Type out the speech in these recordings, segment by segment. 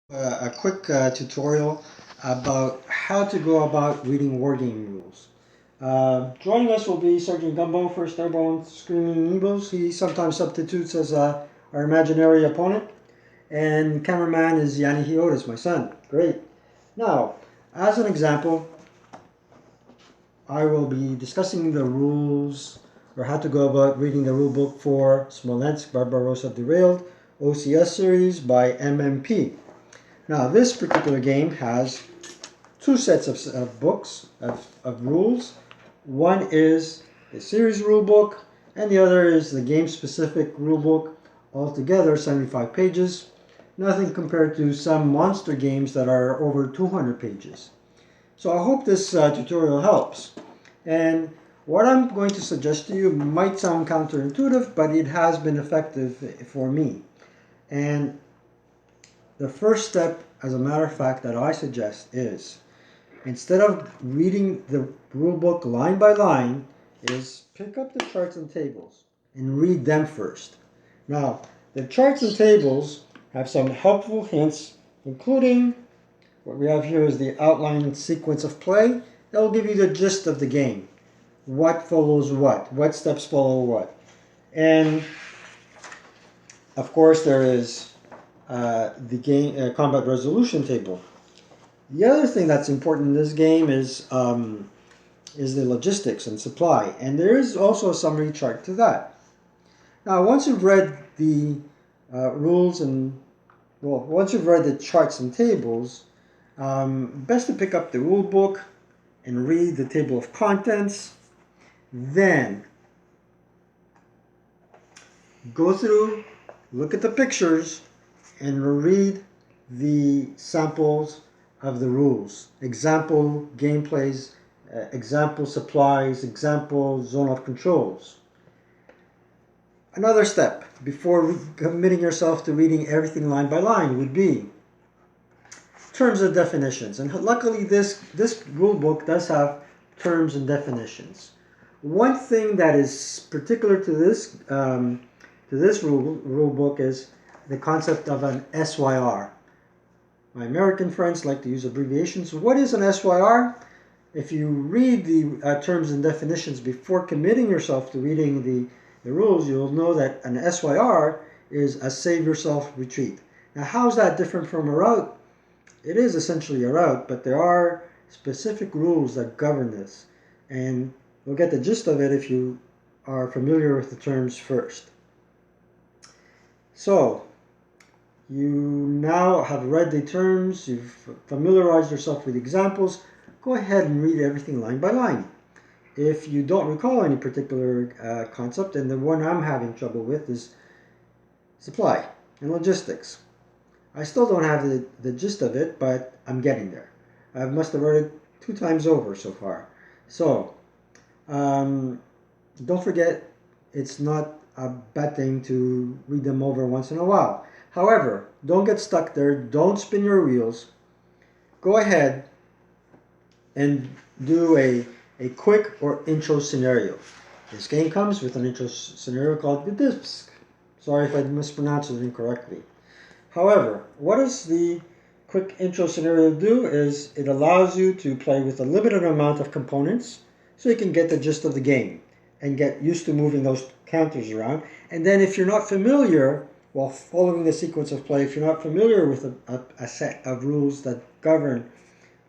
A quick tutorial about how to go about reading wargame rules. Joining us will be Sergeant Gumbo, First Airborne Screaming Eagles. He sometimes substitutes as our imaginary opponent. And cameraman is Yanni Hiotis, my son. Great. Now, as an example, I will be discussing the rules or how to go about reading the rule book for Smolensk Barbarossa Derailed OCS series by MMP. Now, this particular game has two sets of books, of rules. One is the series rule book, and the other is the game-specific rule book, altogether 75 pages. Nothing compared to some monster games that are over 200 pages. So I hope this tutorial helps. And what I'm going to suggest to you might sound counterintuitive, but it has been effective for me. And the first step, as a matter of fact, that I suggest is, instead of reading the rule book line by line, is pick up the charts and tables and read them first. Now, the charts and tables have some helpful hints, including what we have here is the outline sequence of play. That will give you the gist of the game. What follows what steps follow what. And of course, there is the game combat resolution table. The other thing that's important in this game is the logistics and supply, and there is also a summary chart to that. Now, once you've read the rules and once you've read the charts and tables, best to pick up the rule book and read the table of contents. Then go through, look at the pictures, and read the samples of the rules. Example gameplays, example supplies, example zone of controls. Another step before committing yourself to reading everything line by line would be terms and definitions. And luckily this rule book does have terms and definitions. One thing that is particular to this rule book is the concept of an SYR. My American friends like to use abbreviations. What is an SYR? If you read the terms and definitions before committing yourself to reading the rules, you'll know that an SYR is a save yourself retreat. Now, how is that different from a route? It is essentially a route, but there are specific rules that govern this. And you'll get the gist of it if you are familiar with the terms first. So, you now have read the terms, you've familiarized yourself with examples. Go ahead and read everything line by line. If you don't recall any particular concept, and the one I'm having trouble with is supply and logistics. I still don't have the gist of it, but I'm getting there. I must have read it 2 times over so far. So, don't forget, it's not a bad thing to read them over once in a while. However, don't get stuck there. Don't spin your wheels. Go ahead and do a quick or intro scenario. This game comes with an intro scenario called the disc. Sorry if I mispronounced it incorrectly. However, what does the quick intro scenario do is it allows you to play with a limited amount of components so you can get the gist of the game and get used to moving those counters around. And then if you're not familiar, while following the sequence of play, if you're not familiar with a set of rules that govern,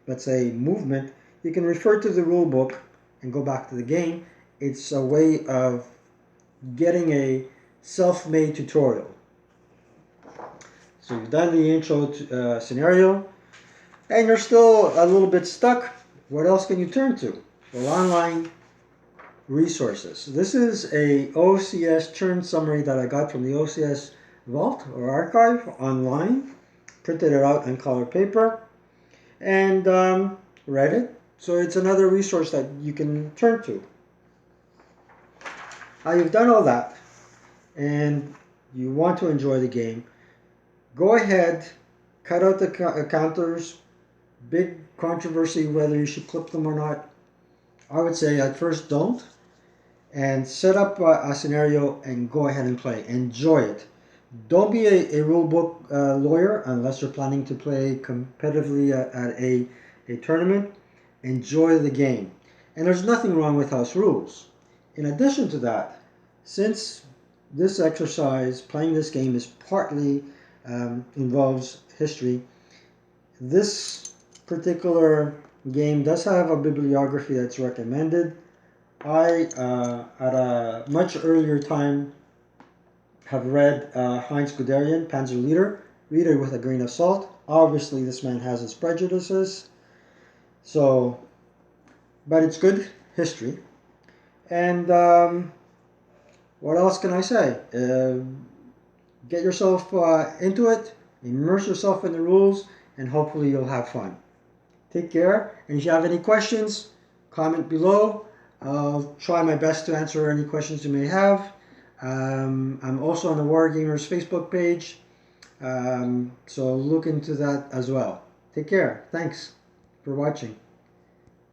let's say, movement, you can refer to the rule book and go back to the game. It's a way of getting a self-made tutorial. So you've done the intro scenario, and you're still a little bit stuck. What else can you turn to? Well, online resources. This is a OCS turn summary that I got from the OCS vault or archive online. Printed it out on colored paper and read it. So it's another resource that you can turn to. Now you've done all that and you want to enjoy the game. Go ahead, cut out the counters. Big controversy whether you should clip them or not. I would say at first don't. And set up a scenario and go ahead and play. Enjoy it. Don't be a rule book lawyer unless you're planning to play competitively at a tournament. Enjoy the game. And there's nothing wrong with house rules. In addition to that, since this exercise, playing this game, is partly involves history, this particular game does have a bibliography that's recommended. I, at a much earlier time, have read Heinz Guderian, Panzer Leader. Read it with a grain of salt. Obviously, this man has his prejudices. So, but it's good history. And what else can I say? Get yourself into it, immerse yourself in the rules, and hopefully you'll have fun. Take care. And if you have any questions, comment below. I'll try my best to answer any questions you may have. I'm also on the Wargamers Facebook page, so look into that as well. Take care. Thanks for watching.